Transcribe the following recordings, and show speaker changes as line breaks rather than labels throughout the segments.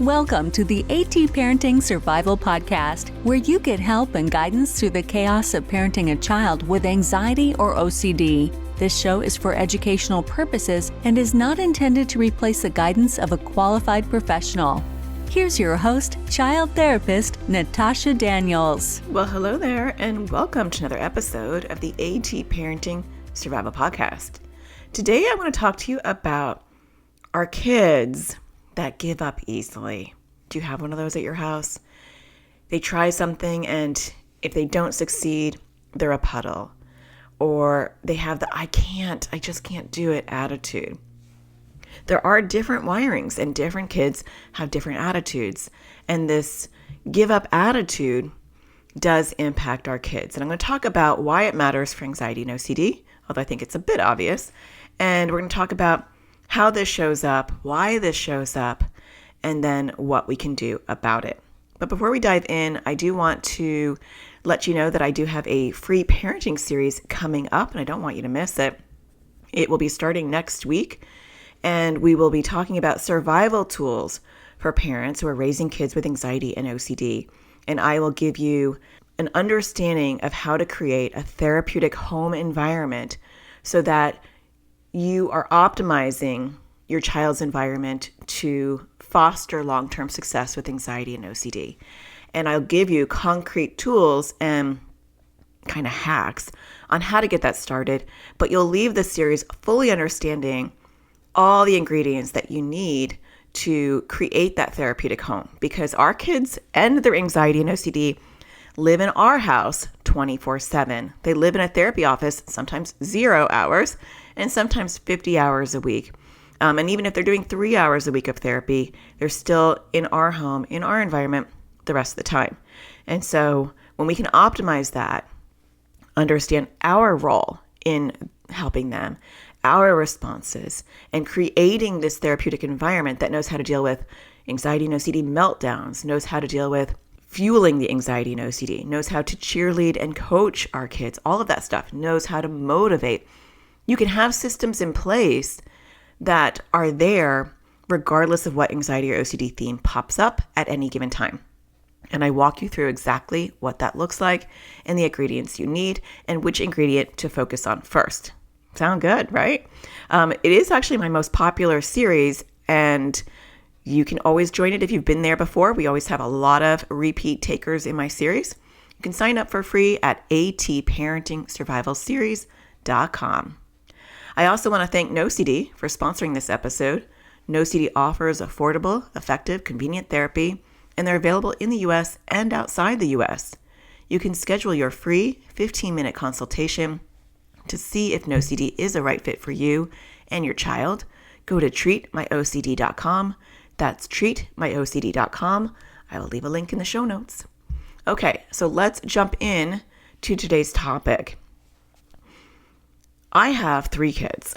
Welcome to the AT Parenting Survival Podcast, where you get help and guidance through the chaos of parenting a child with anxiety or OCD. This show is for educational purposes and is not intended to replace the guidance of a qualified professional. Here's your host, child therapist, Natasha Daniels.
Well, hello there, and welcome to another episode of the AT Parenting Survival Podcast. Today, I want to talk to you about our kids that give up easily. Do you have one of those at your house? They try something, and if they don't succeed, they're a puddle. Or they have the I just can't do it attitude. There are different wirings, and different kids have different attitudes. And this give up attitude does impact our kids. And I'm going to talk about why it matters for anxiety and OCD, although I think it's a bit obvious. And we're going to talk about how this shows up, why this shows up, and then what we can do about it. But before we dive in, I do want to let you know that I do have a free parenting series coming up, and I don't want you to miss it. It will be starting next week, and we will be talking about survival tools for parents who are raising kids with anxiety and OCD. And I will give you an understanding of how to create a therapeutic home environment so that you are optimizing your child's environment to foster long-term success with anxiety and OCD. And I'll give you concrete tools and kind of hacks on how to get that started, but you'll leave the series fully understanding all the ingredients that you need to create that therapeutic home, because our kids and their anxiety and OCD live in our house 24/7. They live in a therapy office, sometimes 0 hours, and sometimes 50 hours a week. And even if they're doing 3 hours a week of therapy, they're still in our home, in our environment the rest of the time. And so when we can optimize that, understand our role in helping them, our responses, and creating this therapeutic environment that knows how to deal with anxiety and OCD meltdowns, knows how to deal with fueling the anxiety and OCD, knows how to cheerlead and coach our kids, all of that stuff, knows how to motivate. You can have systems in place that are there regardless of what anxiety or OCD theme pops up at any given time. And I walk you through exactly what that looks like and the ingredients you need and which ingredient to focus on first. Sound good, right? It is actually my most popular series, and you can always join it if you've been there before. We always have a lot of repeat takers in my series. You can sign up for free at atparentingsurvivalseries.com. I also want to thank NoCD for sponsoring this episode. NoCD offers affordable, effective, convenient therapy, and they're available in the U.S. and outside the U.S. You can schedule your free 15-minute consultation to see if NoCD is a right fit for you and your child. Go to treatmyocd.com. That's treatmyocd.com. I will leave a link in the show notes. Okay, so let's jump in to today's topic. I have 3 kids,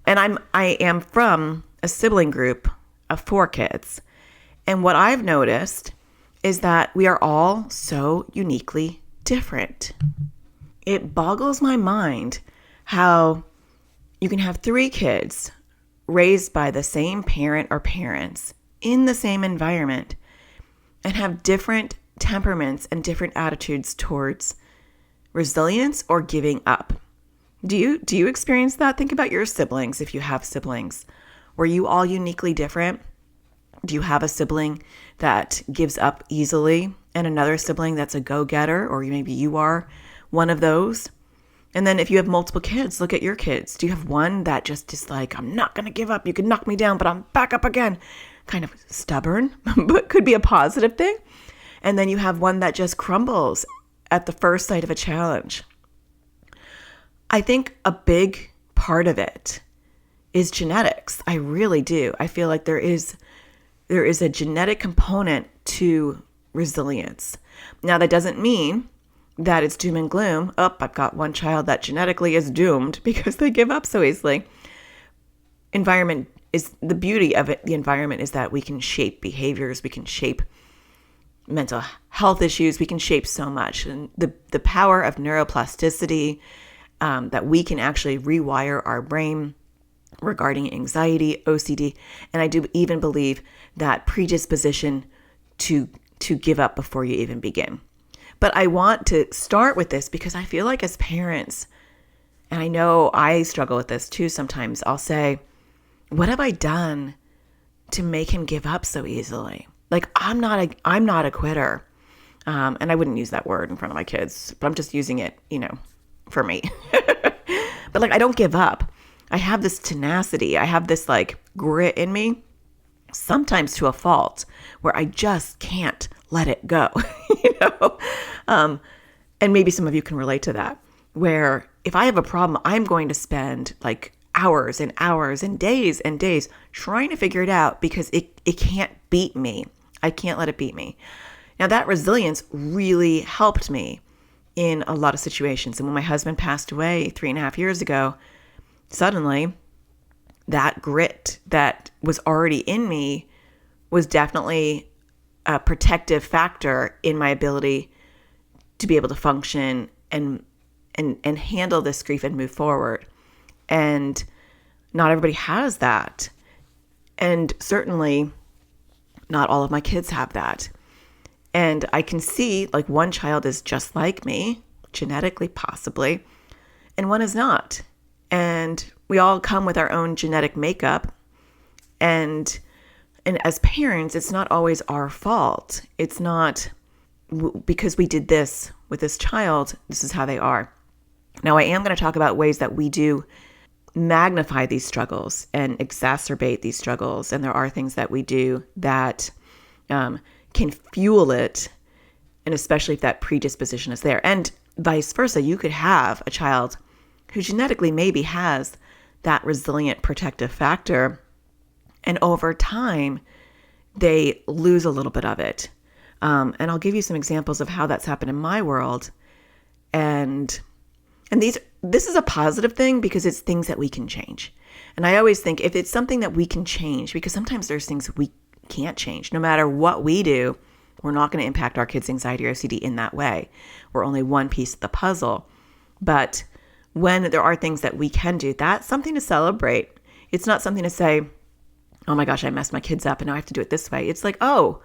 and I am from a sibling group of 4 kids. And what I've noticed is that we are all so uniquely different. It boggles my mind how you can have 3 kids raised by the same parent or parents in the same environment and have different temperaments and different attitudes towards resilience or giving up. Do you experience that? Think about your siblings if you have siblings. Were you all uniquely different? Do you have a sibling that gives up easily and another sibling that's a go-getter, or maybe you are one of those? And then if you have multiple kids, look at your kids. Do you have one that just is like, I'm not going to give up. You can knock me down, but I'm back up again. Kind of stubborn, but could be a positive thing. And then you have one that just crumbles at the first sight of a challenge. I think a big part of it is genetics. I really do. I feel like there is a genetic component to resilience. Now, that doesn't mean that it's doom and gloom. Oh, I've got one child that genetically is doomed because they give up so easily. Environment is the beauty of it. The environment is that we can shape behaviors. We can shape mental health issues. We can shape so much. And the power of neuroplasticity, that we can actually rewire our brain regarding anxiety, OCD, and I do even believe that predisposition to give up before you even begin. But I want to start with this because I feel like as parents, and I know I struggle with this too sometimes, I'll say, what have I done to make him give up so easily? Like, I'm not a quitter. And I wouldn't use that word in front of my kids, but I'm just using it, for me. But like, I don't give up. I have this tenacity. I have this like grit in me, sometimes to a fault, where I just can't let it go, And maybe some of you can relate to that, where if I have a problem, I'm going to spend like hours and hours and days trying to figure it out because it can't beat me. I can't let it beat me. Now that resilience really helped me in a lot of situations. And when my husband passed away 3.5 years ago, suddenly that grit that was already in me was definitely a protective factor in my ability to be able to function and handle this grief and move forward. And not everybody has that. And certainly not all of my kids have that. And I can see like one child is just like me, genetically possibly, and one is not. And we all come with our own genetic makeup. And as parents, it's not always our fault. It's not because we did this with this child, this is how they are. Now, I am going to talk about ways that we do magnify these struggles and exacerbate these struggles. And there are things that we do that can fuel it, and especially if that predisposition is there. And vice versa, you could have a child who genetically maybe has that resilient protective factor, and over time, they lose a little bit of it. And I'll give you some examples of how that's happened in my world. And this is a positive thing because it's things that we can change. And I always think if it's something that we can change, because sometimes there's things we can't change. No matter what we do, we're not going to impact our kids' anxiety or OCD in that way. We're only one piece of the puzzle. But when there are things that we can do, that's something to celebrate. It's not something to say, oh my gosh, I messed my kids up and now I have to do it this way. It's like, oh,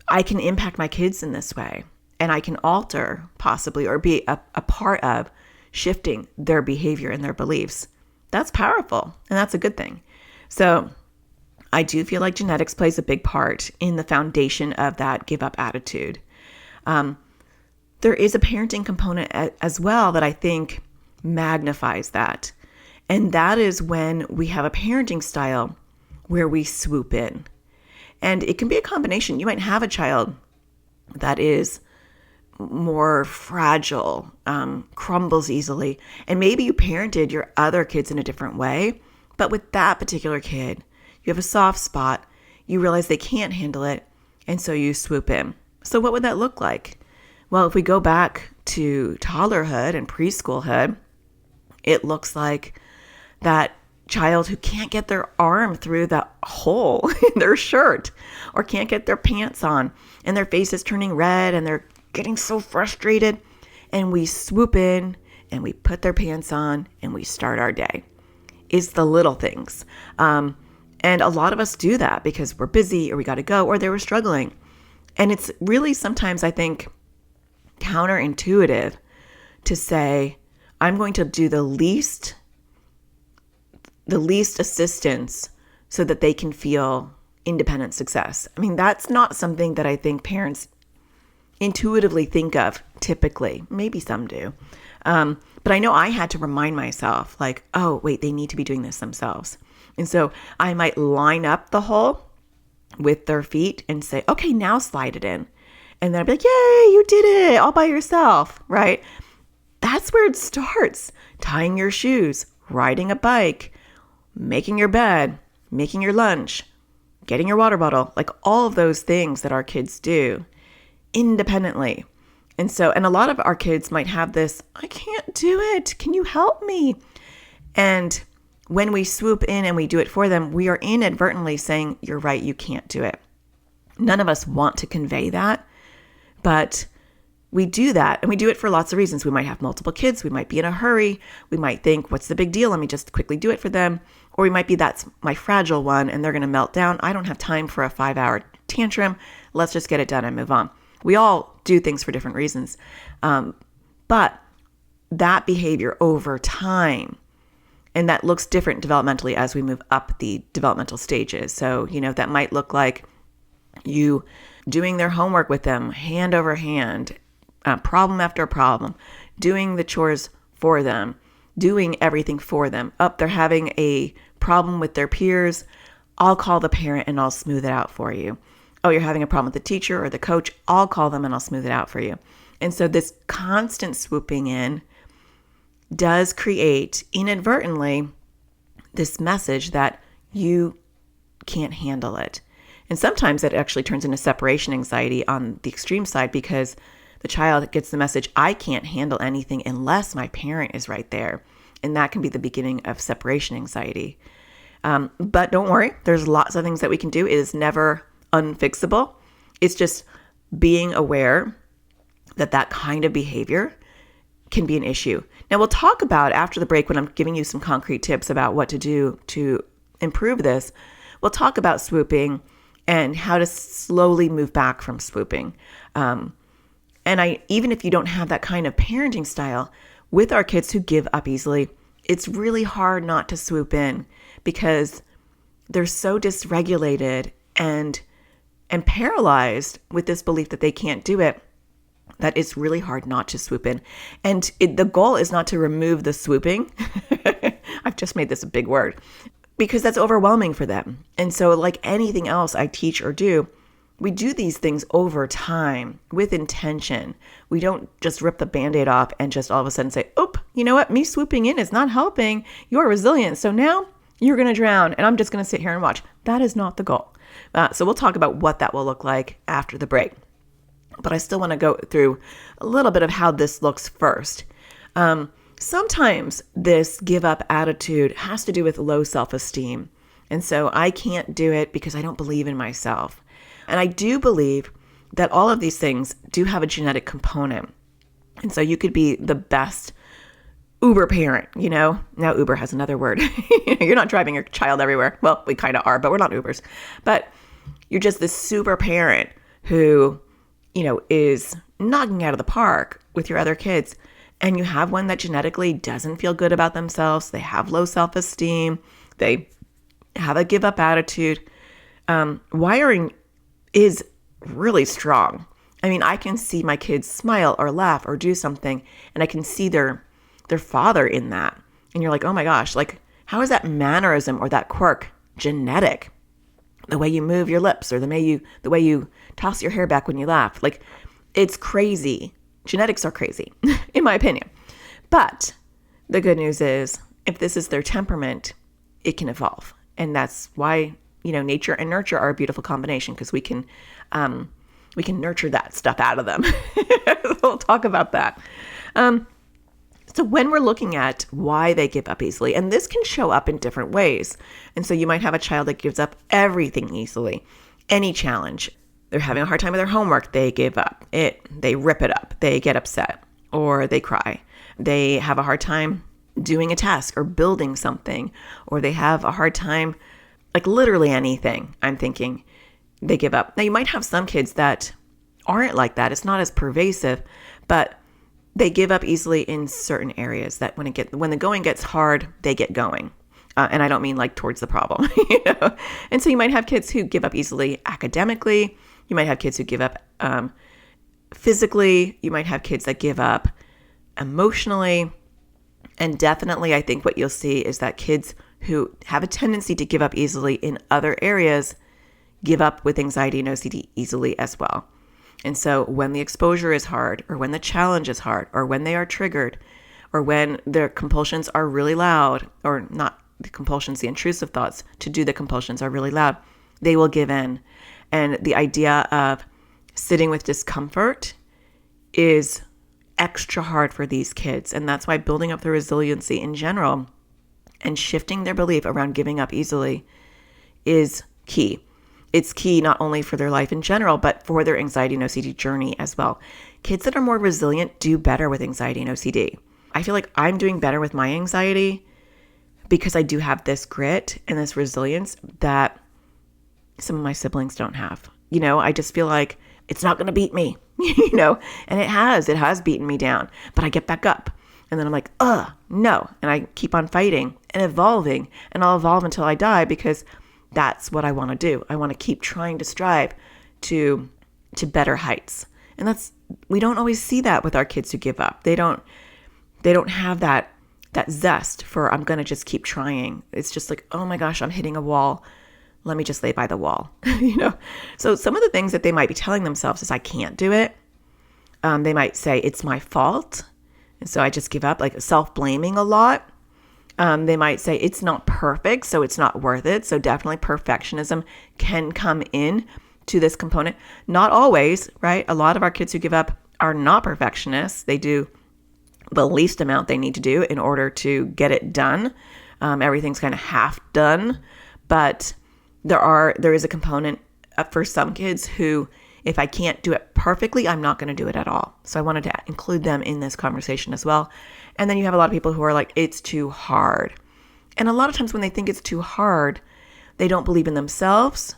I can impact my kids in this way. And I can alter possibly or be a part of shifting their behavior and their beliefs. That's powerful. And that's a good thing. So I do feel like genetics plays a big part in the foundation of that give up attitude. There is a parenting component as well that I think magnifies that. And that is when we have a parenting style where we swoop in. And it can be a combination. You might have a child that is more fragile, crumbles easily. And maybe you parented your other kids in a different way. But with that particular kid, you have a soft spot, you realize they can't handle it, and so you swoop in. So what would that look like? Well, if we go back to toddlerhood and preschoolhood, it looks like that child who can't get their arm through the hole in their shirt or can't get their pants on and their face is turning red and they're getting so frustrated. And we swoop in and we put their pants on and we start our day. It's the little things. And a lot of us do that because we're busy or we got to go or they were struggling. And it's really sometimes, I think, counterintuitive to say, I'm going to do the least assistance so that they can feel independent success. I mean, that's not something that I think parents intuitively think of typically. Maybe some do. But I know I had to remind myself like, oh, wait, they need to be doing this themselves. And so I might line up the hole with their feet and say, okay, now slide it in. And then I'd be like, yay, you did it all by yourself, right? That's where it starts. Tying your shoes, riding a bike, making your bed, making your lunch, getting your water bottle, like all of those things that our kids do independently. And a lot of our kids might have this, I can't do it. Can you help me? And when we swoop in and we do it for them, we are inadvertently saying, you're right, you can't do it. None of us want to convey that, but we do that. And we do it for lots of reasons. We might have multiple kids. We might be in a hurry. We might think, what's the big deal? Let me just quickly do it for them. Or we might be, that's my fragile one, and they're going to melt down. I don't have time for a 5-hour tantrum. Let's just get it done and move on. We all do things for different reasons. But that behavior over time, and that looks different developmentally as we move up the developmental stages. So, that might look like you doing their homework with them, hand over hand, problem after problem, doing the chores for them, doing everything for them. They're having a problem with their peers. I'll call the parent and I'll smooth it out for you. Oh, you're having a problem with the teacher or the coach. I'll call them and I'll smooth it out for you. And so this constant swooping in does create inadvertently this message that you can't handle it. And sometimes it actually turns into separation anxiety on the extreme side, because the child gets the message, I can't handle anything unless my parent is right there. And that can be the beginning of separation anxiety. But don't worry, there's lots of things that we can do. It is never unfixable. It's just being aware that that kind of behavior can be an issue. Now, we'll talk about after the break, when I'm giving you some concrete tips about what to do to improve this, we'll talk about swooping and how to slowly move back from swooping. Even if you don't have that kind of parenting style, with our kids who give up easily, it's really hard not to swoop in, because they're so dysregulated and paralyzed with this belief that they can't do it, that it's really hard not to swoop in. And the goal is not to remove the swooping. I've just made this a big word, because that's overwhelming for them. And so, like anything else I teach or do, we do these things over time with intention. We don't just rip the Band-Aid off and just all of a sudden say, oop, you know what? Me swooping in is not helping. You're resilient. So now you're going to drown and I'm just going to sit here and watch. That is not the goal. So we'll talk about what that will look like after the break. But I still want to go through a little bit of how this looks first. Sometimes this give up attitude has to do with low self-esteem. And so I can't do it because I don't believe in myself. And I do believe that all of these things do have a genetic component. And so you could be the best Uber parent, Now Uber has another word. You're not driving your child everywhere. Well, we kind of are, but we're not Ubers. But you're just this super parent who, is knocking out of the park with your other kids. And you have one that genetically doesn't feel good about themselves. They have low self-esteem. They have a give up attitude. Wiring is really strong. I mean, I can see my kids smile or laugh or do something, and I can see their father in that. And you're like, oh my gosh, like, how is that mannerism or that quirk genetic? The way you move your lips or the way you toss your hair back when you laugh. Like, it's crazy. Genetics are crazy, in my opinion. But the good news is, if this is their temperament, it can evolve. And that's why, nature and nurture are a beautiful combination, because we can nurture that stuff out of them. We'll talk about that. So when we're looking at why they give up easily, and this can show up in different ways. And so you might have a child that gives up everything easily, any challenge. They're having a hard time with their homework, they give up. They rip it up. They get upset or they cry. They have a hard time doing a task or building something, or they have a hard time, like literally anything, I'm thinking, they give up. Now, you might have some kids that aren't like that. It's not as pervasive, but they give up easily in certain areas that when the going gets hard, they get going. And I don't mean like towards the problem, And so you might have kids who give up easily academically. You might have kids who give up physically. You might have kids that give up emotionally. And definitely, I think what you'll see is that kids who have a tendency to give up easily in other areas give up with anxiety and OCD easily as well. And so when the exposure is hard, or when the challenge is hard, or when they are triggered, or when their compulsions are really loud, or not the compulsions, the intrusive thoughts to do the compulsions are really loud, they will give in. And the idea of sitting with discomfort is extra hard for these kids. And that's why building up the resiliency in general and shifting their belief around giving up easily is key. It's key not only for their life in general, but for their anxiety and OCD journey as well. Kids that are more resilient do better with anxiety and OCD. I feel like I'm doing better with my anxiety, because I do have this grit and this resilience that some of my siblings don't have. I just feel like it's not going to beat me, and it has beaten me down, but I get back up and then I'm like, no. And I keep on fighting and evolving, and I'll evolve until I die because that's what I want to do. I want to keep trying to strive to better heights. And we don't always see that with our kids who give up. They don't have that zest for, I'm going to just keep trying. It's just like, oh my gosh, I'm hitting a wall. Let me just lay by the wall. So some of the things that they might be telling themselves is, I can't do it. They might say it's my fault. And so I just give up, like self-blaming a lot. They might say it's not perfect, so it's not worth it. So definitely perfectionism can come in to this component. Not always, right? A lot of our kids who give up are not perfectionists. They do the least amount they need to do in order to get it done. Everything's kind of half done, but there is a component for some kids who, if I can't do it perfectly, I'm not going to do it at all. So I wanted to include them in this conversation as well. And then you have a lot of people who are like, it's too hard. And a lot of times when they think it's too hard, they don't believe in themselves,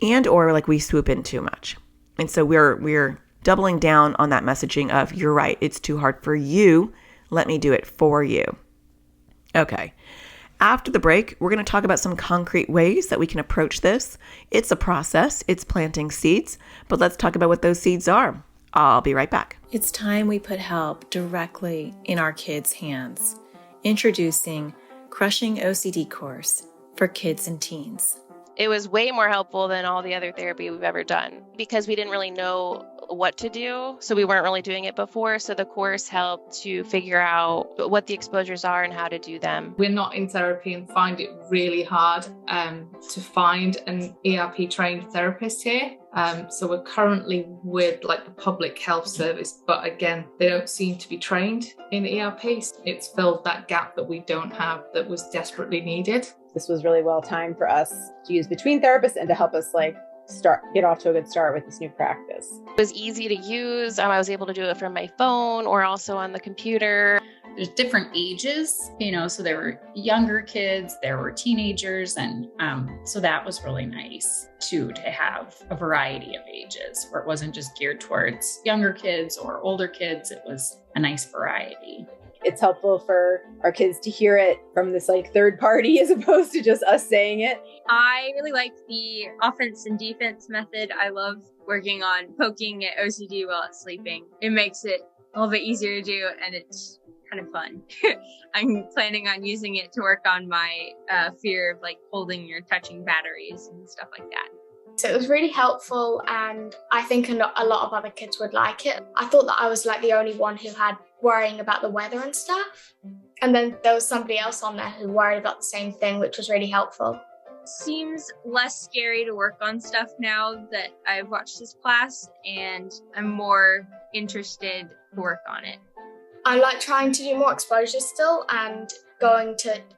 and or like we swoop in too much. And so we're doubling down on that messaging of, you're right, it's too hard for you. Let me do it for you. Okay. After the break, we're going to talk about some concrete ways that we can approach this. It's a process. It's planting seeds, but let's talk about what those seeds are. I'll be right back.
It's time we put help directly in our kids' hands. Introducing Crushing OCD course for kids and teens.
It was way more helpful than all the other therapy we've ever done because we didn't really know what to do. So we weren't really doing it before. So the course helped to figure out what the exposures are and how to do them.
We're not in therapy and find it really hard to find an ERP trained therapist here. So we're currently with like the public health service, but again, they don't seem to be trained in ERP. It's filled that gap that we don't have that was desperately needed.
This was really well timed for us to use between therapists and to help us get off to a good start with this new practice.
It was easy to use. I was able to do it from my phone or also on the computer.
There's different ages, so there were younger kids, there were teenagers, and so that was really nice too, to have a variety of ages where it wasn't just geared towards younger kids or older kids. It was a nice variety.
It's helpful for our kids to hear it from this third party as opposed to just us saying it.
I really like the offense and defense method. I love working on poking at OCD while it's sleeping. It makes it a little bit easier to do, and it's kind of fun. I'm planning on using it to work on my fear of holding or touching batteries and stuff like that.
So it was really helpful, and I think a lot of other kids would like it. I thought that I was the only one who had worrying about the weather and stuff. And then there was somebody else on there who worried about the same thing, which was really helpful.
Seems less scary to work on stuff now that I've watched this class, and I'm more interested to work on it.
I like trying to do more exposures still, and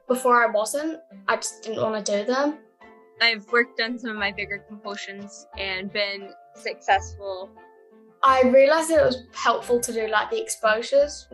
before I wasn't, I just didn't want to do them.
I've worked on some of my bigger compulsions and been successful.
I realized that it was helpful to do the exposures.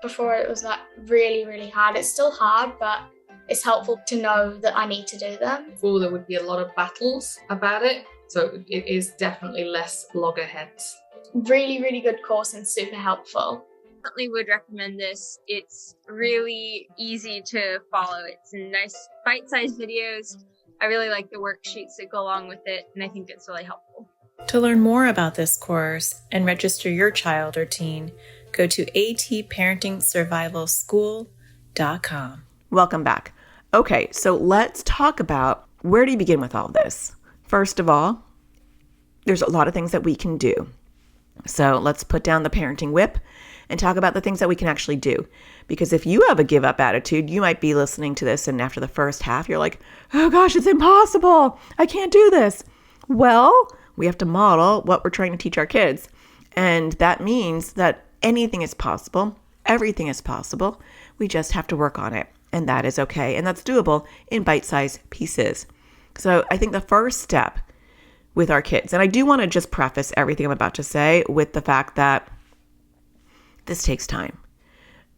Before it was really, really hard. It's still hard, but it's helpful to know that I need to do them.
Before there would be a lot of battles about it. So it is definitely less loggerheads.
Really, really good course and super helpful.
Definitely would recommend this. It's really easy to follow. It's nice bite-sized videos. I really like the worksheets that go along with it, and I think it's really helpful.
To learn more about this course and register your child or teen, go to atparentingsurvivalschool.com.
Welcome back. Okay, so let's talk about, where do you begin with all this? First of all, there's a lot of things that we can do. So let's put down the parenting whip and talk about the things that we can actually do. Because if you have a give up attitude, you might be listening to this and after the first half, you're like, oh gosh, it's impossible. I can't do this. Well, we have to model what we're trying to teach our kids. And that means that anything is possible. Everything is possible. We just have to work on it. And that is okay. And that's doable in bite-sized pieces. So I think the first step with our kids, and I do want to just preface everything I'm about to say with the fact that this takes time.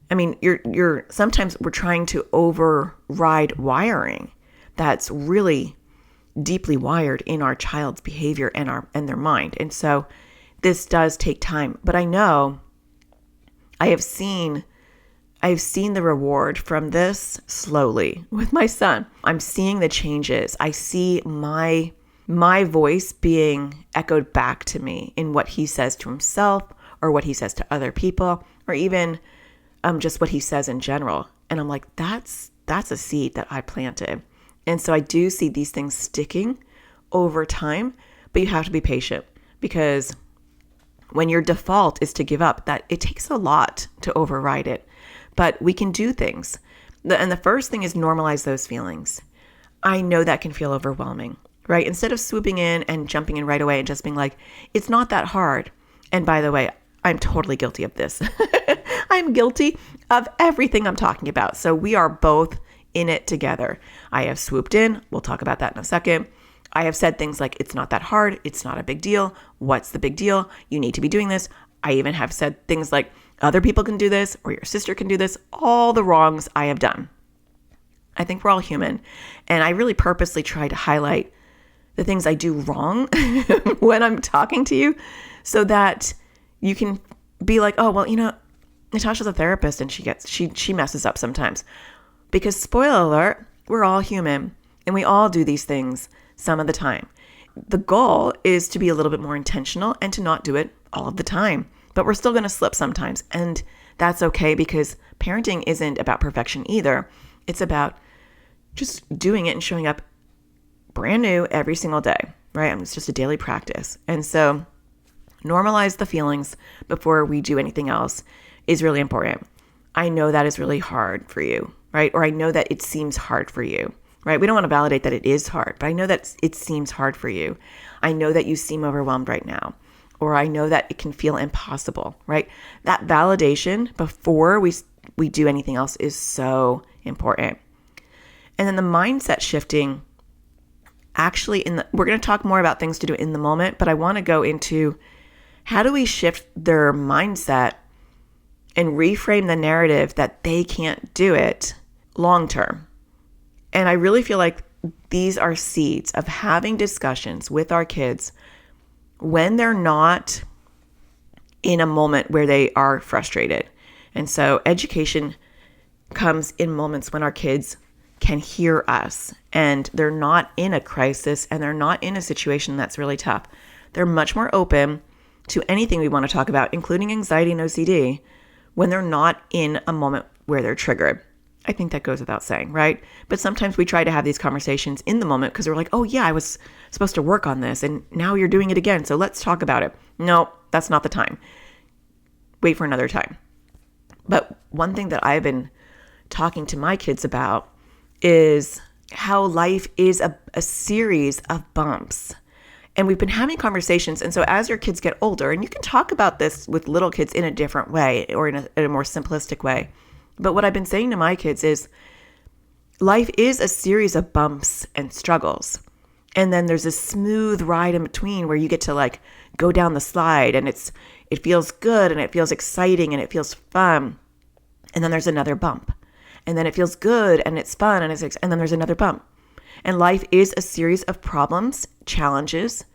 I mean, sometimes we're trying to override wiring that's really deeply wired in our child's behavior and their mind. And so this does take time, but I know I've seen the reward from this slowly with my son. I'm seeing the changes. I see my voice being echoed back to me in what he says to himself or what he says to other people, or even just what he says in general. And I'm like, that's a seed that I planted. And so I do see these things sticking over time, but you have to be patient, because when your default is to give up, that it takes a lot to override it. But we can do things. And the first thing is normalize those feelings. I know that can feel overwhelming, right? Instead of swooping in and jumping in right away and just being like, it's not that hard. And by the way, I'm totally guilty of this. I'm guilty of everything I'm talking about. So we are both in it together. I have swooped in. We'll talk about that in a second. I have said things like, it's not that hard. It's not a big deal. What's the big deal? You need to be doing this. I even have said things like, other people can do this, or your sister can do this. All the wrongs I have done. I think we're all human. And I really purposely try to highlight the things I do wrong when I'm talking to you, so that you can be like, oh, well, Natasha's a therapist and she messes up sometimes. Because spoiler alert, we're all human and we all do these things some of the time. The goal is to be a little bit more intentional and to not do it all of the time. But we're still going to slip sometimes. And that's okay, because parenting isn't about perfection either. It's about just doing it and showing up brand new every single day, right? And it's just a daily practice. And so normalize the feelings before we do anything else is really important. I know that is really hard for you, right? Or I know that it seems hard for you, right? We don't want to validate that it is hard, but I know that it seems hard for you. I know that you seem overwhelmed right now. Or I know that it can feel impossible, right? That validation before we do anything else is so important. And then the mindset shifting, actually, we're going to talk more about things to do in the moment, but I want to go into how do we shift their mindset and reframe the narrative that they can't do it long term. And I really feel like these are seeds of having discussions with our kids when they're not in a moment where they are frustrated. And so education comes in moments when our kids can hear us and they're not in a crisis and they're not in a situation that's really tough. They're much more open to anything we want to talk about, including anxiety and OCD, when they're not in a moment where they're triggered. I think that goes without saying, right? But sometimes we try to have these conversations in the moment because we're like, oh yeah, I was supposed to work on this and now you're doing it again, so let's talk about it. No, that's not the time. Wait for another time. But one thing that I've been talking to my kids about is how life is a series of bumps. And we've been having conversations. And so as your kids get older, and you can talk about this with little kids in a different way or in a more simplistic way. But what I've been saying to my kids is life is a series of bumps and struggles. And then there's a smooth ride in between where you get to like go down the slide and it feels good and it feels exciting and it feels fun. And then there's another bump. And then it feels good and it's fun and then there's another bump. And life is a series of problems, challenges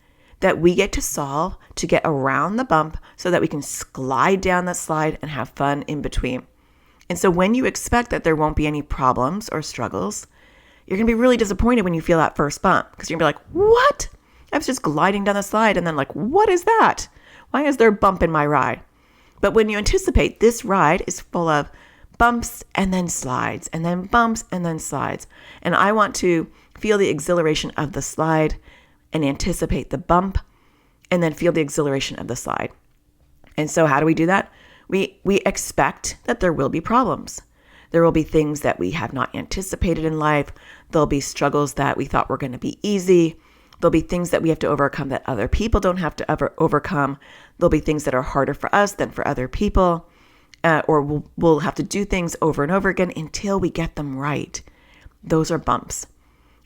that we get to solve to get around the bump so that we can glide down the slide and have fun in between. And so when you expect that there won't be any problems or struggles, you're going to be really disappointed when you feel that first bump, because you're going to be like, what? I was just gliding down the slide and then like, what is that? Why is there a bump in my ride? But when you anticipate this ride is full of bumps and then slides and then bumps and then slides. And I want to feel the exhilaration of the slide and anticipate the bump and then feel the exhilaration of the slide. And so how do we do that? We expect that there will be problems. There will be things that we have not anticipated in life. There'll be struggles that we thought were going to be easy. There'll be things that we have to overcome that other people don't have to ever overcome. There'll be things that are harder for us than for other people. Or we'll have to do things over and over again until we get them right. Those are bumps.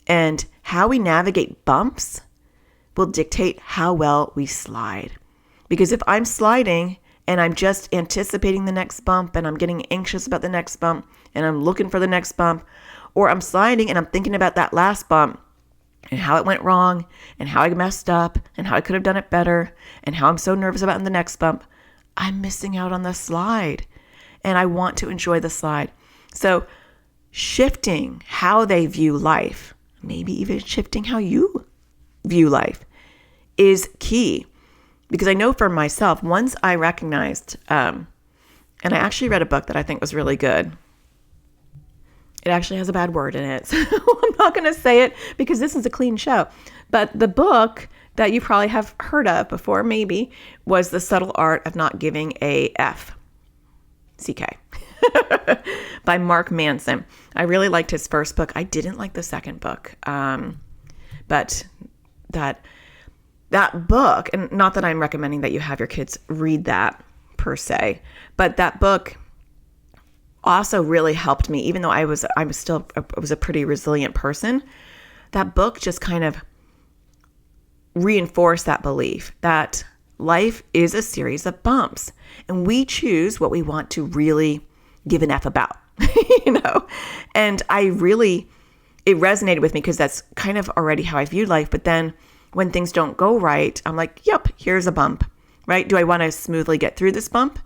And how we navigate bumps will dictate how well we slide. Because if I'm sliding and I'm just anticipating the next bump, and I'm getting anxious about the next bump, and I'm looking for the next bump, or I'm sliding and I'm thinking about that last bump and how it went wrong and how I messed up and how I could have done it better and how I'm so nervous about the next bump, I'm missing out on the slide, and I want to enjoy the slide. So shifting how they view life, maybe even shifting how you view life, is key. Because I know for myself, once I recognized, and I actually read a book that I think was really good. It actually has a bad word in it, so I'm not going to say it because this is a clean show. But the book that you probably have heard of before, maybe, was The Subtle Art of Not Giving a F. CK. By Mark Manson. I really liked his first book. I didn't like the second book. But that book, and not that I'm recommending that you have your kids read that per se, but that book also really helped me, even though I was a pretty resilient person. That book just kind of reinforced that belief that life is a series of bumps, and we choose what we want to really give an F about, and it resonated with me because that's kind of already how I viewed life. But then when things don't go right, I'm like, yep, here's a bump, right? Do I want to smoothly get through this bump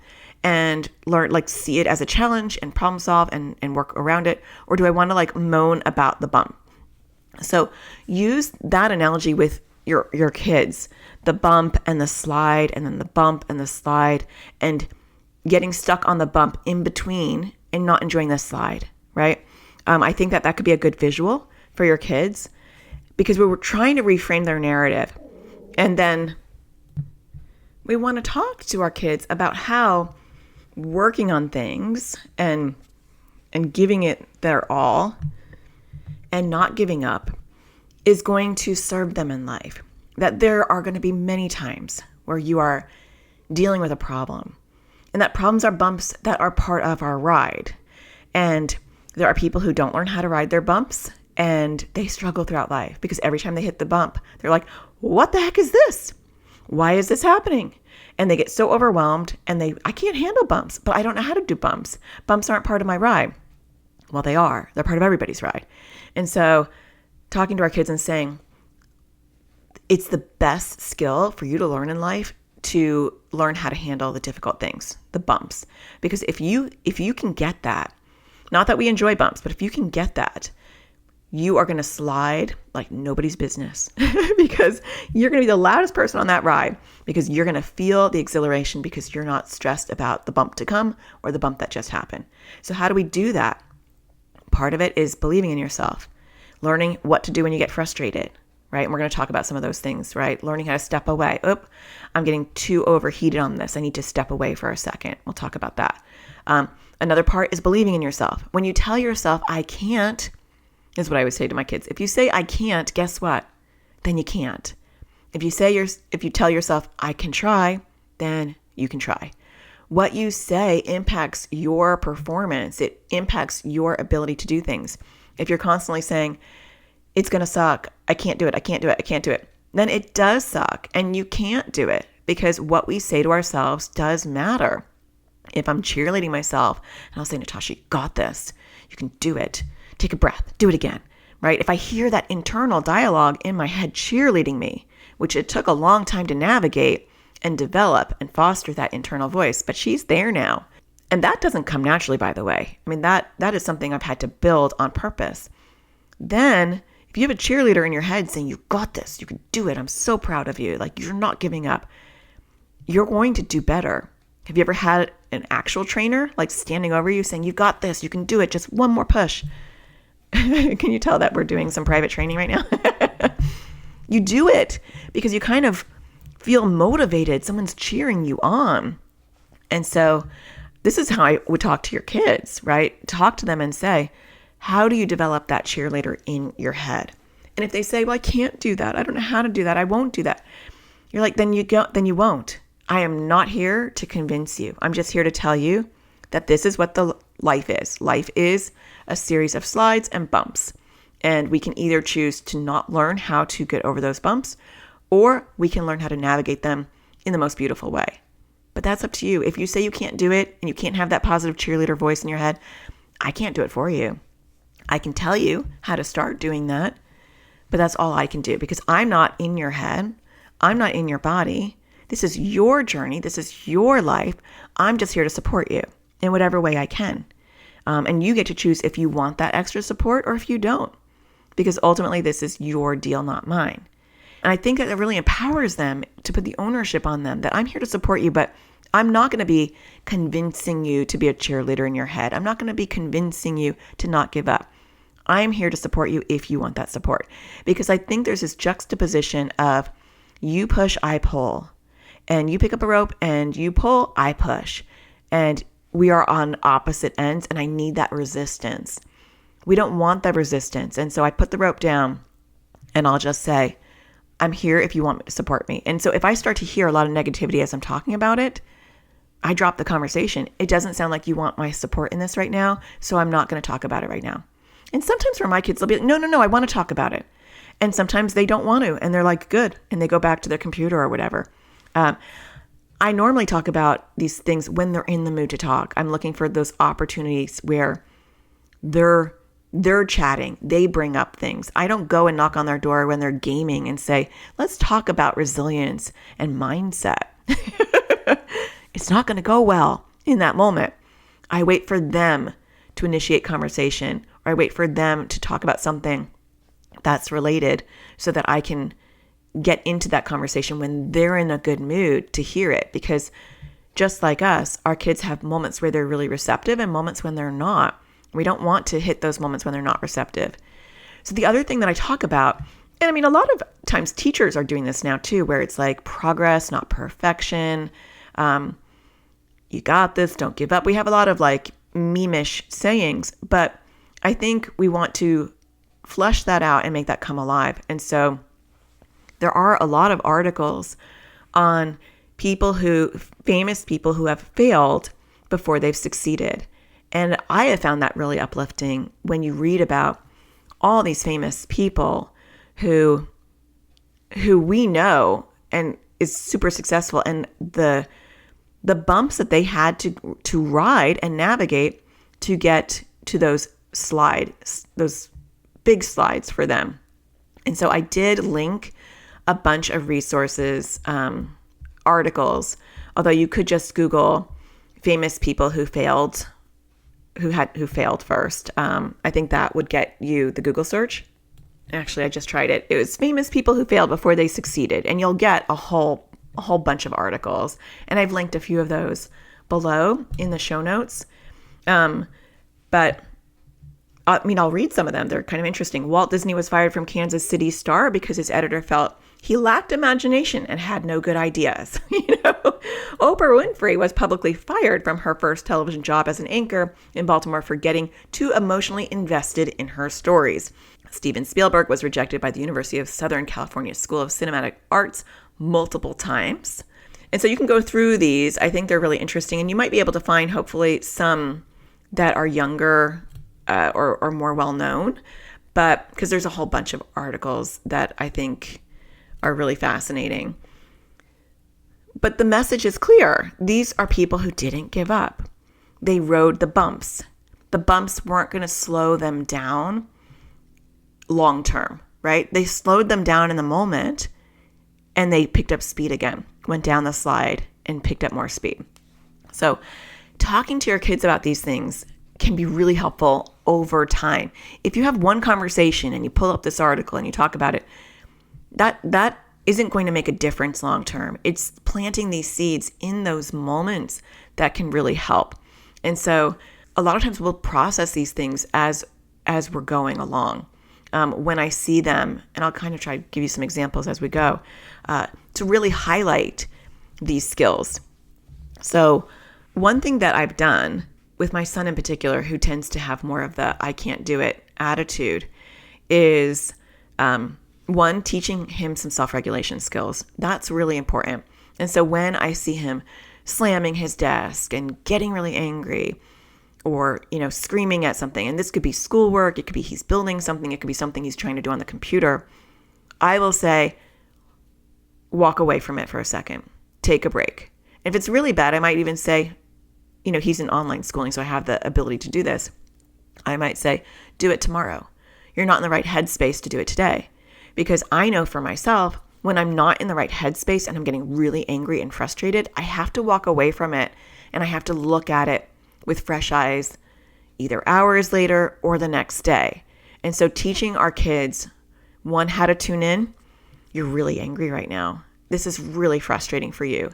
and learn, see it as a challenge and problem solve and work around it? Or do I want to moan about the bump? So use that analogy with your kids, the bump and the slide, and then the bump and the slide, and getting stuck on the bump in between and not enjoying the slide, right? I think that could be a good visual for your kids, because we were trying to reframe their narrative. And then we want to talk to our kids about how working on things and giving it their all and not giving up is going to serve them in life. That there are going to be many times where you are dealing with a problem, and that problems are bumps that are part of our ride. And there are people who don't learn how to ride their bumps, and they struggle throughout life because every time they hit the bump, they're like, what the heck is this? Why is this happening? And they get so overwhelmed, and I can't handle bumps, but I don't know how to do bumps. Bumps aren't part of my ride. Well, they are. They're part of everybody's ride. And so talking to our kids and saying, it's the best skill for you to learn in life, to learn how to handle the difficult things, the bumps. Because if you can get that, not that we enjoy bumps, but if you can get that, you are going to slide like nobody's business because you're going to be the loudest person on that ride, because you're going to feel the exhilaration because you're not stressed about the bump to come or the bump that just happened. So how do we do that? Part of it is believing in yourself, learning what to do when you get frustrated, right? And we're going to talk about some of those things, right? Learning how to step away. I'm getting too overheated on this. I need to step away for a second. We'll talk about that. Another part is believing in yourself. When you tell yourself, I can't, is what I would say to my kids. If you say, I can't, guess what? Then you can't. If you tell yourself, I can try, then you can try. What you say impacts your performance. It impacts your ability to do things. If you're constantly saying, it's going to suck, I can't do it, then it does suck and you can't do it, because what we say to ourselves does matter. If I'm cheerleading myself and I'll say, Natasha, you got this, you can do it, take a breath, do it again, right? If I hear that internal dialogue in my head cheerleading me, which it took a long time to navigate and develop and foster that internal voice, but she's there now. And that doesn't come naturally, by the way. I mean, that is something I've had to build on purpose. Then if you have a cheerleader in your head saying, you got this, you can do it, I'm so proud of you, like you're not giving up, you're going to do better. Have you ever had an actual trainer standing over you saying, you got this, you can do it, just one more push? Can you tell that we're doing some private training right now? You do it because you kind of feel motivated. Someone's cheering you on. And so this is how I would talk to your kids, right? Talk to them and say, how do you develop that cheerleader in your head? And if they say, well, I can't do that, I don't know how to do that, I won't do that, you're like, then you won't. I am not here to convince you. I'm just here to tell you that this is what the life is. Life is a series of slides and bumps. And we can either choose to not learn how to get over those bumps, or we can learn how to navigate them in the most beautiful way. But that's up to you. If you say you can't do it and you can't have that positive cheerleader voice in your head, I can't do it for you. I can tell you how to start doing that, but that's all I can do because I'm not in your head. I'm not in your body. This is your journey. This is your life. I'm just here to support you in whatever way I can. And you get to choose if you want that extra support or if you don't, because ultimately this is your deal, not mine. And I think that it really empowers them to put the ownership on them that I'm here to support you, but I'm not going to be convincing you to be a cheerleader in your head. I'm not going to be convincing you to not give up. I'm here to support you if you want that support, because I think there's this juxtaposition of you push, I pull, and you pick up a rope and you pull, I push, and we are on opposite ends, and I need that resistance. We don't want that resistance. And so I put the rope down and I'll just say, I'm here if you want to support me. And so if I start to hear a lot of negativity as I'm talking about it, I drop the conversation. It doesn't sound like you want my support in this right now, so I'm not going to talk about it right now. And sometimes for my kids, they'll be like, no, I want to talk about it. And sometimes they don't want to, and they're like, good. And they go back to their computer or whatever. I normally talk about these things when they're in the mood to talk. I'm looking for those opportunities where they're chatting. They bring up things. I don't go and knock on their door when they're gaming and say, let's talk about resilience and mindset. It's not going to go well in that moment. I wait for them to initiate conversation, or I wait for them to talk about something that's related so that I can get into that conversation when they're in a good mood to hear it. Because just like us, our kids have moments where they're really receptive and moments when they're not. We don't want to hit those moments when they're not receptive. So the other thing that I talk about, and I mean, a lot of times teachers are doing this now too, where it's like progress, not perfection. You got this, don't give up. We have a lot of like meme-ish sayings, but I think we want to flesh that out and make that come alive. And so there are a lot of articles on famous people who have failed before they've succeeded. And I have found that really uplifting when you read about all these famous people who we know and is super successful, and the bumps that they had to ride and navigate to get to those big slides for them. And so I did link a bunch of resources, articles, although you could just Google famous people who failed first. I think that would get you the Google search. Actually, I just tried it. It was famous people who failed before they succeeded, and you'll get a whole bunch of articles. And I've linked a few of those below in the show notes. But I mean, I'll read some of them. They're kind of interesting. Walt Disney was fired from Kansas City Star because his editor felt he lacked imagination and had no good ideas. Oprah Winfrey was publicly fired from her first television job as an anchor in Baltimore for getting too emotionally invested in her stories. Steven Spielberg was rejected by the University of Southern California School of Cinematic Arts multiple times. And so you can go through these. I think they're really interesting, and you might be able to find hopefully some that are younger or more well-known, but because there's a whole bunch of articles that I think are really fascinating. But the message is clear. These are people who didn't give up. They rode the bumps. The bumps weren't going to slow them down long term, right? They slowed them down in the moment, and they picked up speed again, went down the slide and picked up more speed. So talking to your kids about these things can be really helpful over time. If you have one conversation and you pull up this article and you talk about it, that isn't going to make a difference long term. It's planting these seeds in those moments that can really help. And so a lot of times we'll process these things as we're going along. When I see them, and I'll kind of try to give you some examples as we go, to really highlight these skills. So one thing that I've done with my son in particular, who tends to have more of the I can't do it attitude, is one, teaching him some self-regulation skills. That's really important. And so when I see him slamming his desk and getting really angry, or, screaming at something, and this could be schoolwork, it could be he's building something, it could be something he's trying to do on the computer, I will say, walk away from it for a second, take a break. If it's really bad, I might even say, he's in online schooling, so I have the ability to do this. I might say, do it tomorrow. You're not in the right headspace to do it today. Because I know for myself, when I'm not in the right headspace and I'm getting really angry and frustrated, I have to walk away from it and I have to look at it with fresh eyes, either hours later or the next day. And so teaching our kids, one, how to tune in. You're really angry right now. This is really frustrating for you.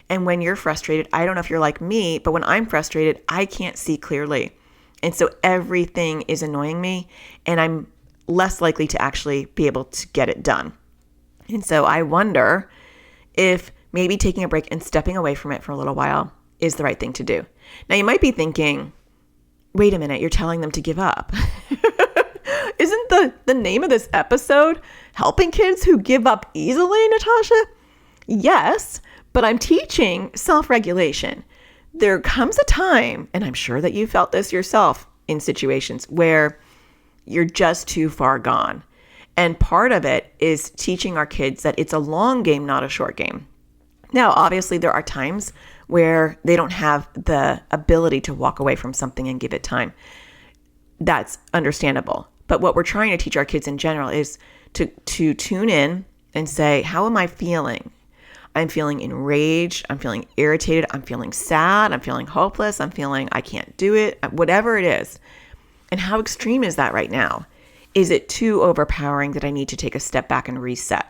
And when you're frustrated, I don't know if you're like me, but when I'm frustrated, I can't see clearly. And so everything is annoying me and I'm less likely to actually be able to get it done. And so I wonder if maybe taking a break and stepping away from it for a little while is the right thing to do. Now you might be thinking, wait a minute, you're telling them to give up. Isn't the name of this episode helping kids who give up easily, Natasha? Yes, but I'm teaching self-regulation. There comes a time, and I'm sure that you felt this yourself in situations where you're just too far gone. And part of it is teaching our kids that it's a long game, not a short game. Now, obviously, there are times where they don't have the ability to walk away from something and give it time. That's understandable. But what we're trying to teach our kids in general is to tune in and say, how am I feeling? I'm feeling enraged. I'm feeling irritated. I'm feeling sad. I'm feeling hopeless. I'm feeling I can't do it, whatever it is. And how extreme is that right now? Is it too overpowering that I need to take a step back and reset?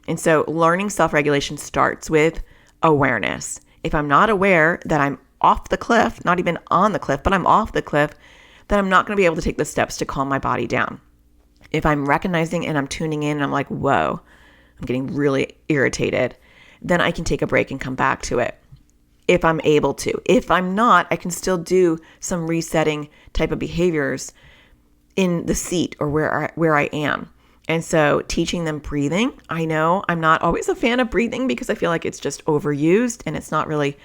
And so learning self-regulation starts with awareness. If I'm not aware that I'm off the cliff, not even on the cliff, but I'm off the cliff, then I'm not going to be able to take the steps to calm my body down. If I'm recognizing and I'm tuning in and I'm like, whoa, I'm getting really irritated, then I can take a break and come back to it if I'm able to. If I'm not, I can still do some resetting type of behaviors in the seat or where I am. And so teaching them breathing, I know I'm not always a fan of breathing because I feel like it's just overused and it's not really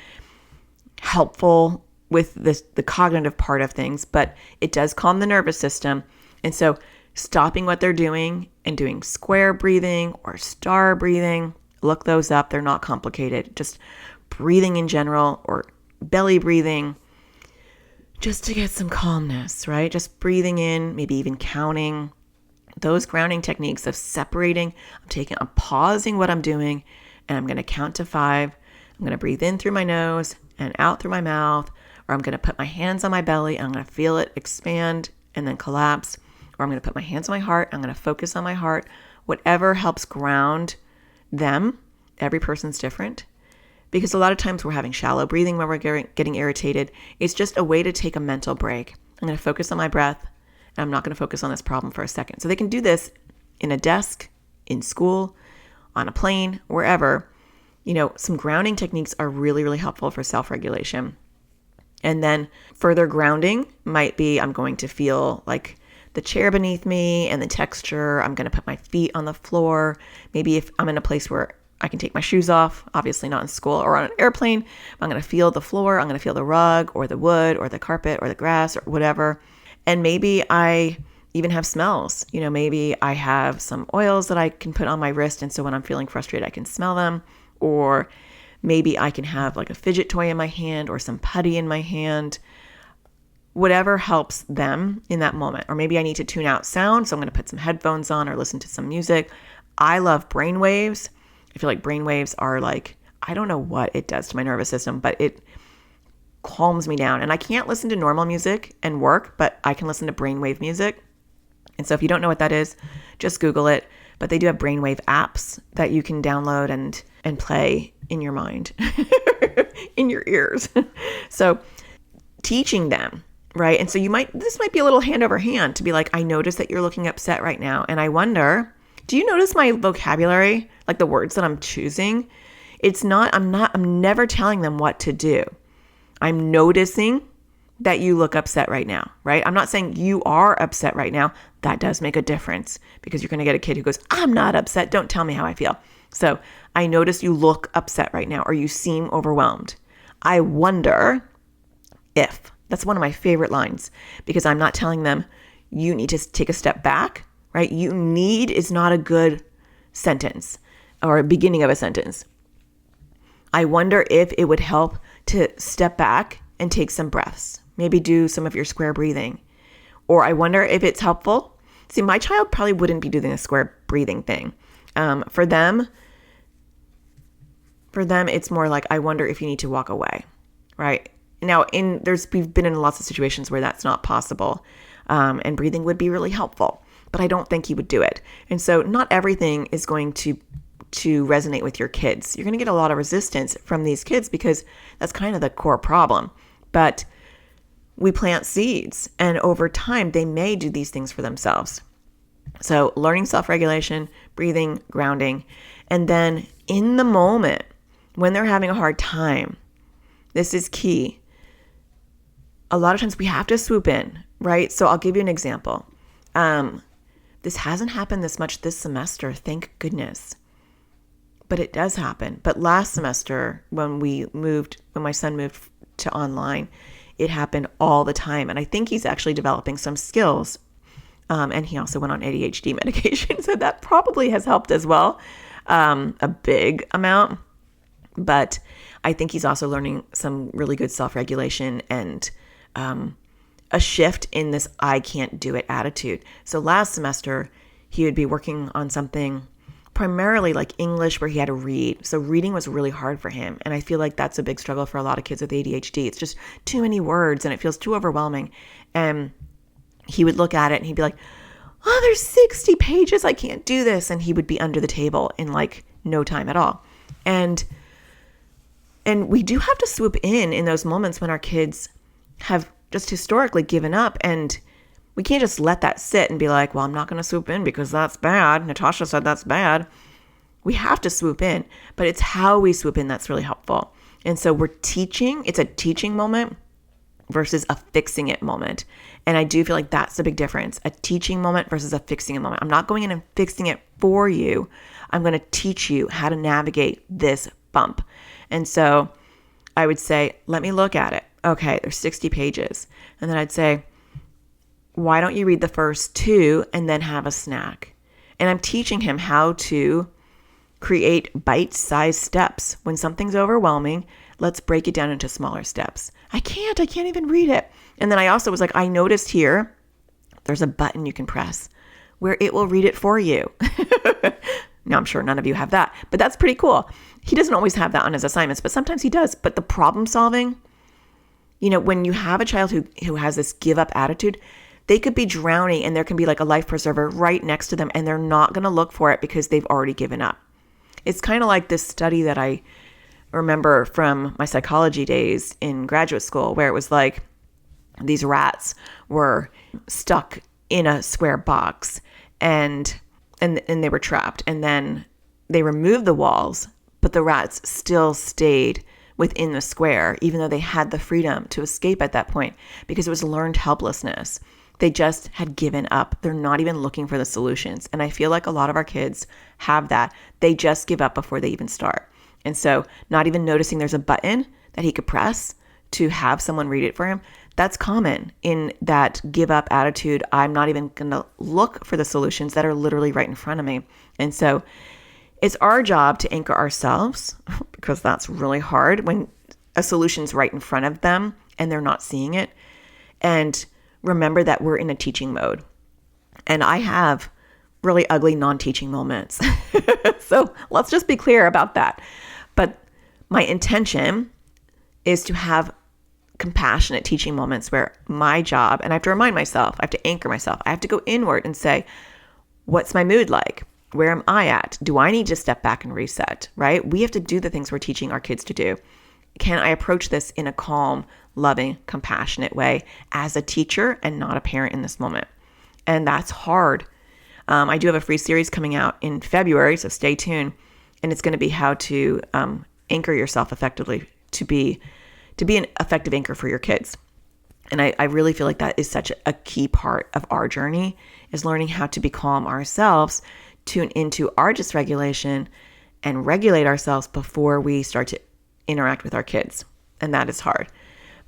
helpful with the cognitive part of things, but it does calm the nervous system. And so stopping what they're doing and doing square breathing or star breathing, look those up. They're not complicated. Just breathing in general or belly breathing, just to get some calmness, right? Just breathing in, maybe even counting. Those grounding techniques of separating, I'm pausing what I'm doing, and I'm going to count to 5. I'm going to breathe in through my nose and out through my mouth, or I'm going to put my hands on my belly. I'm going to feel it expand and then collapse, or I'm going to put my hands on my heart. I'm going to focus on my heart. Whatever helps ground them. Every person's different. Because a lot of times we're having shallow breathing when we're getting irritated. It's just a way to take a mental break. I'm going to focus on my breath, and I'm not going to focus on this problem for a second. So they can do this in a desk, in school, on a plane, wherever. Some grounding techniques are really, really helpful for self-regulation. And then further grounding might be I'm going to feel like the chair beneath me and the texture. I'm going to put my feet on the floor. Maybe if I'm in a place where I can take my shoes off, obviously not in school or on an airplane, I'm going to feel the floor. I'm going to feel the rug or the wood or the carpet or the grass or whatever. And maybe I even have smells. Maybe I have some oils that I can put on my wrist. And so when I'm feeling frustrated, I can smell them. Or maybe I can have like a fidget toy in my hand or some putty in my hand. Whatever helps them in that moment. Or maybe I need to tune out sound, so I'm going to put some headphones on or listen to some music. I love brain waves. I feel like brain waves are like, I don't know what it does to my nervous system, but it calms me down. And I can't listen to normal music and work, but I can listen to brainwave music. And so if you don't know what that is, just Google it. But they do have brainwave apps that you can download and play in your mind, in your ears. So teaching them, right? And so this might be a little hand over hand to be like, I notice that you're looking upset right now. And I wonder, do you notice my vocabulary, like the words that I'm choosing? I'm never telling them what to do. I'm noticing that you look upset right now, right? I'm not saying you are upset right now. That does make a difference because you're going to get a kid who goes, I'm not upset. Don't tell me how I feel. So I notice you look upset right now or you seem overwhelmed. I wonder if, that's one of my favorite lines because I'm not telling them you need to take a step back, right? You need is not a good sentence or a beginning of a sentence. I wonder if it would help to step back and take some breaths. Maybe do some of your square breathing. Or I wonder if it's helpful. See, my child probably wouldn't be doing a square breathing thing. For them, it's more like, I wonder if you need to walk away, right? Now, we've been in lots of situations where that's not possible, and breathing would be really helpful, but I don't think he would do it. And so not everything is going to resonate with your kids. You're going to get a lot of resistance from these kids because that's kind of the core problem. But we plant seeds, and over time, they may do these things for themselves. So learning self-regulation, breathing, grounding, and then in the moment when they're having a hard time, this is key. A lot of times we have to swoop in, right? So I'll give you an example. This hasn't happened this much this semester, thank goodness. But it does happen. But last semester, when my son moved to online, it happened all the time. And I think he's actually developing some skills. And he also went on ADHD medication. So that probably has helped as well, a big amount. But I think he's also learning some really good self-regulation and a shift in this I can't do it attitude. So last semester, he would be working on something primarily like English where he had to read. So reading was really hard for him. And I feel like that's a big struggle for a lot of kids with ADHD. It's just too many words and it feels too overwhelming. And he would look at it and he'd be like, oh, there's 60 pages. I can't do this. And he would be under the table in like no time at all. And we do have to swoop in those moments when our kids have just historically given up, and we can't just let that sit and be like, well, I'm not going to swoop in because that's bad. Natasha said that's bad. We have to swoop in, but it's how we swoop in that's really helpful. And so we're teaching. It's a teaching moment versus a fixing it moment. And I do feel like that's the big difference, a teaching moment versus a fixing it moment. I'm not going in and fixing it for you. I'm going to teach you how to navigate this bump. And so I would say, let me look at it. Okay, there's 60 pages. And then I'd say, why don't you read the first 2 and then have a snack? And I'm teaching him how to create bite-sized steps. When something's overwhelming, let's break it down into smaller steps. I can't even read it. And then I also was like, I noticed here, there's a button you can press where it will read it for you. Now, I'm sure none of you have that, but that's pretty cool. He doesn't always have that on his assignments, but sometimes he does. But the problem solving, when you have a child who has this give up attitude, they could be drowning and there can be like a life preserver right next to them and they're not going to look for it because they've already given up. It's kind of like this study that I remember from my psychology days in graduate school where it was like these rats were stuck in a square box and they were trapped, and then they removed the walls, but the rats still stayed within the square, even though they had the freedom to escape at that point because it was learned helplessness. They just had given up. They're not even looking for the solutions. And I feel like a lot of our kids have that. They just give up before they even start. And so not even noticing there's a button that he could press to have someone read it for him, that's common in that give up attitude. I'm not even going to look for the solutions that are literally right in front of me. And so it's our job to anchor ourselves because that's really hard when a solution's right in front of them and they're not seeing it. And remember that we're in a teaching mode. And I have really ugly non-teaching moments. So let's just be clear about that. But my intention is to have compassionate teaching moments where my job, and I have to remind myself, I have to anchor myself, I have to go inward and say, what's my mood like? Where am I at? Do I need to step back and reset, right? We have to do the things we're teaching our kids to do. Can I approach this in a calm, loving, compassionate way as a teacher and not a parent in this moment? And that's hard. I do have a free series coming out in February, so stay tuned. And it's going to be how to anchor yourself effectively to be an effective anchor for your kids. And I really feel like that is such a key part of our journey, is learning how to be calm ourselves, tune into our dysregulation, and regulate ourselves before we start to interact with our kids. And that is hard.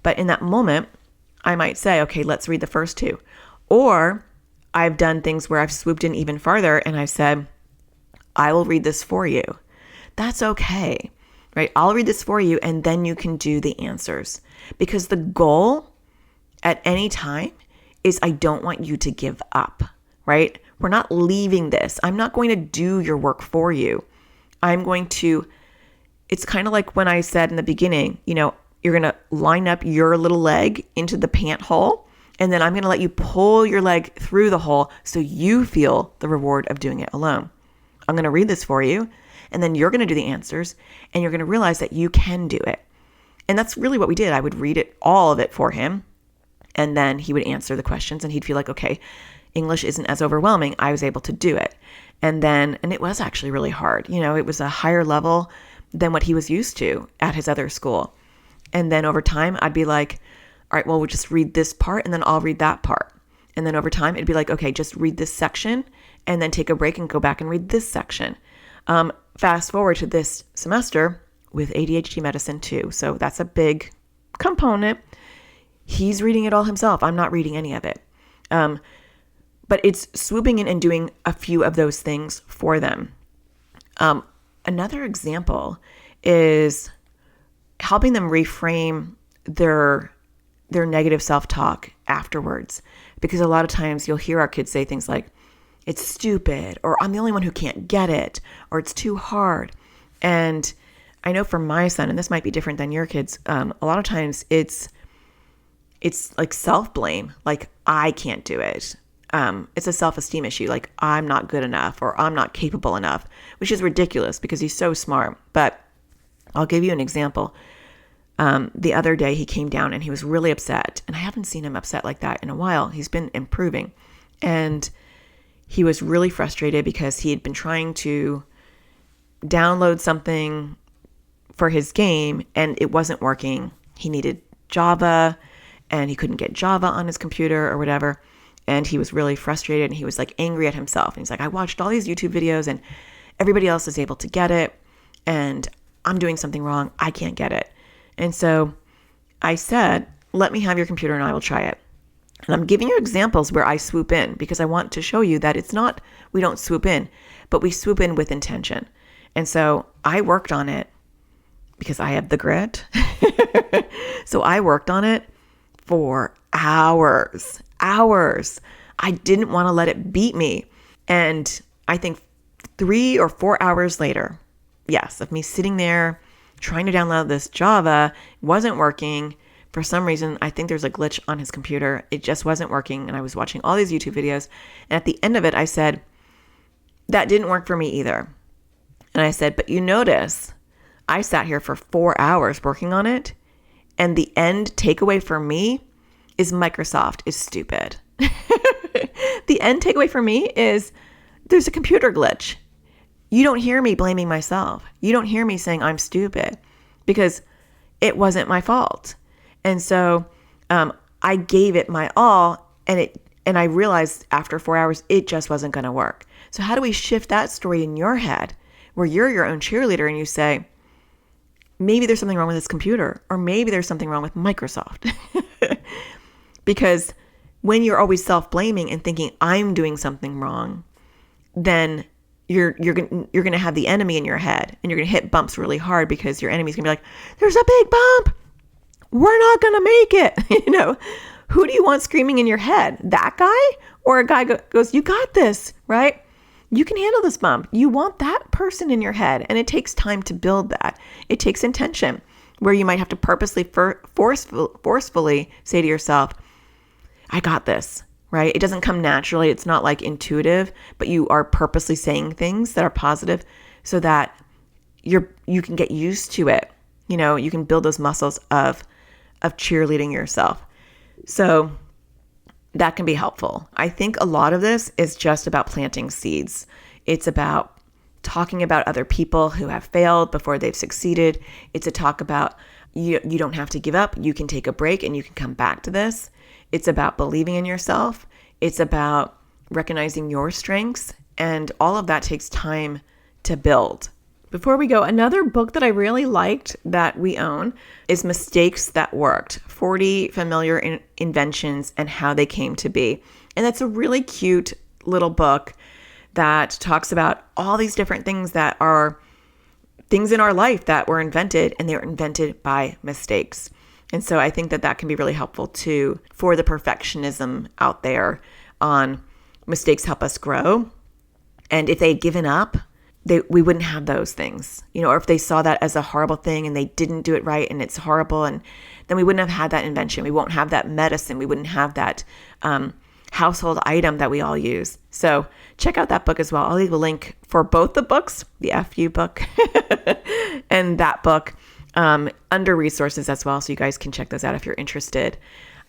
But in that moment, I might say, okay, let's read the first 2. Or I've done things where I've swooped in even farther and I've said, I will read this for you. That's okay, right? I'll read this for you and then you can do the answers. Because the goal at any time is I don't want you to give up, right? We're not leaving this. I'm not going to do your work for you. It's kind of like when I said in the beginning, you're going to line up your little leg into the pant hole, and then I'm going to let you pull your leg through the hole so you feel the reward of doing it alone. I'm going to read this for you, and then you're going to do the answers, and you're going to realize that you can do it. And that's really what we did. I would read all of it for him, and then he would answer the questions, and he'd feel like, okay, English isn't as overwhelming. I was able to do it. And it was actually really hard. It was a higher level than what he was used to at his other school. And then over time, I'd be like, all right, well, we'll just read this part and then I'll read that part. And then over time, it'd be like, okay, just read this section and then take a break and go back and read this section. Fast forward to this semester with ADHD medicine too. So that's a big component. He's reading it all himself. I'm not reading any of it. But it's swooping in and doing a few of those things for them. Another example is helping them reframe their negative self-talk afterwards. Because a lot of times you'll hear our kids say things like, it's stupid, or I'm the only one who can't get it, or it's too hard. And I know for my son, and this might be different than your kids, a lot of times it's like self-blame, like I can't do it. It's a self-esteem issue, like I'm not good enough or I'm not capable enough, which is ridiculous because he's so smart. But I'll give you an example. The other day he came down and he was really upset, and I haven't seen him upset like that in a while. He's been improving, and he was really frustrated because he had been trying to download something for his game and it wasn't working. He needed Java and he couldn't get Java on his computer or whatever. And he was really frustrated and he was like angry at himself. And he's like, I watched all these YouTube videos and everybody else is able to get it and I'm doing something wrong. I can't get it. And so I said, let me have your computer and I will try it. And I'm giving you examples where I swoop in because I want to show you that it's not, we don't swoop in, but we swoop in with intention. And so I worked on it because I have the grit. So I worked on it for hours. I didn't want to let it beat me. And I think 3 or 4 hours later, yes, of me sitting there trying to download this Java, wasn't working. For some reason, I think there's a glitch on his computer. It just wasn't working. And I was watching all these YouTube videos. And at the end of it, I said, that didn't work for me either. And I said, but you notice I sat here for 4 hours working on it. And the end takeaway for me is Microsoft is stupid. The end takeaway for me is there's a computer glitch. You don't hear me blaming myself. You don't hear me saying I'm stupid because it wasn't my fault. And so I gave it my all, and I realized after 4 hours, it just wasn't going to work. So how do we shift that story in your head where you're your own cheerleader and you say, maybe there's something wrong with this computer, or maybe there's something wrong with Microsoft. Because when you're always self-blaming and thinking I'm doing something wrong, then you're going to have the enemy in your head, and you're going to hit bumps really hard because your enemy's going to be like, there's a big bump. We're not going to make it. Who do you want screaming in your head? That guy? Or a guy goes, you got this, right? You can handle this bump. You want that person in your head. And it takes time to build that. It takes intention where you might have to purposely, forcefully say to yourself, I got this, right? It doesn't come naturally. It's not like intuitive, but you are purposely saying things that are positive so that you can get used to it. You can build those muscles of cheerleading yourself. So that can be helpful. I think a lot of this is just about planting seeds. It's about talking about other people who have failed before they've succeeded. It's a talk about you don't have to give up. You can take a break and you can come back to this. It's about believing in yourself. It's about recognizing your strengths. And all of that takes time to build. Before we go, another book that I really liked that we own is Mistakes That Worked, 40 Familiar Inventions and How They Came to Be. And that's a really cute little book that talks about all these different things that are things in our life that were invented, and they were invented by mistakes. And so I think that that can be really helpful too for the perfectionism out there on mistakes help us grow. And if they had given up, we wouldn't have those things, or if they saw that as a horrible thing and they didn't do it right and it's horrible, and then we wouldn't have had that invention. We won't have that medicine. We wouldn't have that household item that we all use. So check out that book as well. I'll leave a link for both the books, the FU book and that book, under resources as well. So you guys can check those out if you're interested.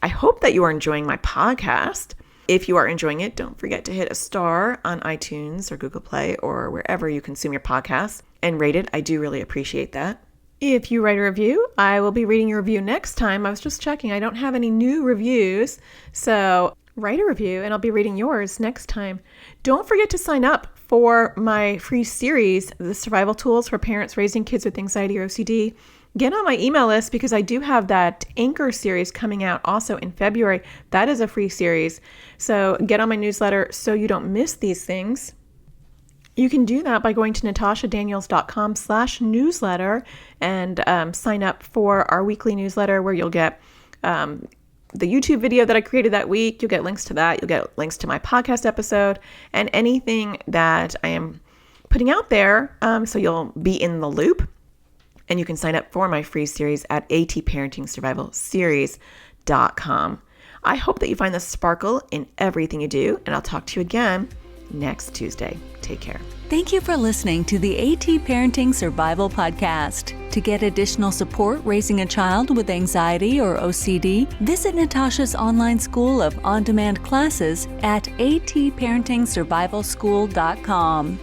I hope that you are enjoying my podcast. If you are enjoying it, don't forget to hit a star on iTunes or Google Play or wherever you consume your podcasts and rate it. I do really appreciate that. If you write a review, I will be reading your review next time. I was just checking. I don't have any new reviews. So write a review and I'll be reading yours next time. Don't forget to sign up for my free series, The Survival Tools for Parents Raising Kids with Anxiety or OCD. Get on my email list because I do have that Anchor series coming out also in February. That is a free series. So get on my newsletter so you don't miss these things. You can do that by going to natashadaniels.com/newsletter and sign up for our weekly newsletter where you'll get the YouTube video that I created that week. You'll get links to that. You'll get links to my podcast episode and anything that I am putting out there. So you'll be in the loop. And you can sign up for my free series at atparentingsurvivalseries.com. I hope that you find the sparkle in everything you do, and I'll talk to you again next Tuesday. Take care.
Thank you for listening to the AT Parenting Survival Podcast. To get additional support raising a child with anxiety or OCD, visit Natasha's online school of on-demand classes at atparentingsurvivalschool.com.